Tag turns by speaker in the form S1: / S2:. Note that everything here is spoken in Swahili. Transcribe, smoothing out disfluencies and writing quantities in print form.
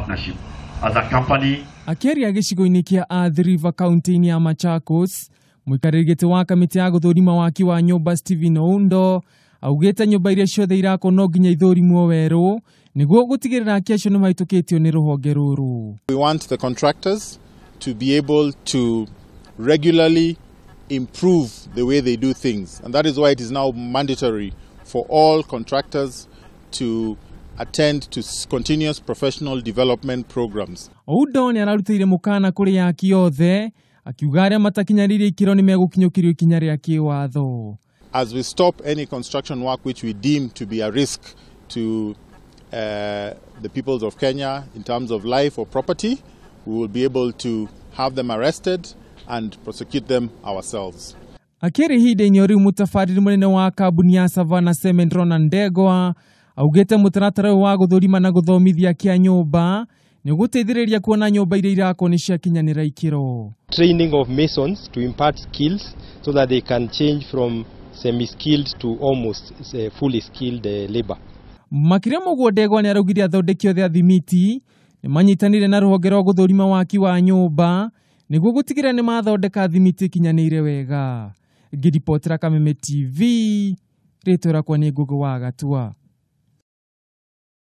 S1: partnership. As a company,
S2: Akeria gicigo-ini kia Athi River County ya Machakos, muikariri giti wa kamiti ya guthurima waki wa nyumba Steven Oundo, augite nyumba iria ciothe irako no nginya ithurimuoerwo niguo gutigirira kesho no maitukitio ni ruhonge ruru.
S3: We want the contractors to be able to regularly improve the way they do things, and that is why it is now mandatory for all contractors to attend to continuous professional development programs.
S2: Oundo ni ararutire mukaana kuria kiwatho, akiuga aria matakinyarie ikiro nimegukinyukirio ikinya ria kiwatho.
S3: As we stop any construction work which we deem to be a risk to the peoples of Kenya in terms of life or property, we will be able to have them arrested and prosecute them ourselves.
S2: Akiri hide nyori mutafariri munene wa kambuni ya Savannah Cement Ndegwa, augite mutaratara wa guthurima na guthomithia kia nyumba ni guteithiriria kuona nyumba iria irako ni ciakinyanira ikiro.
S4: Training of masons to impart skills so that they can change from semi-skilled to almost fully skilled labor.
S2: Makiria muguo Ndegwa ni araugire athondeki othe a thimiti ni manyitanire na ruhonge rwa guthurima waki wa nyumba niguo gutigira ni mathondeka thimiti ikinyanire wega. Ngiripotera Kameme TV, ritwa rakwa ni Guku wa Gatua.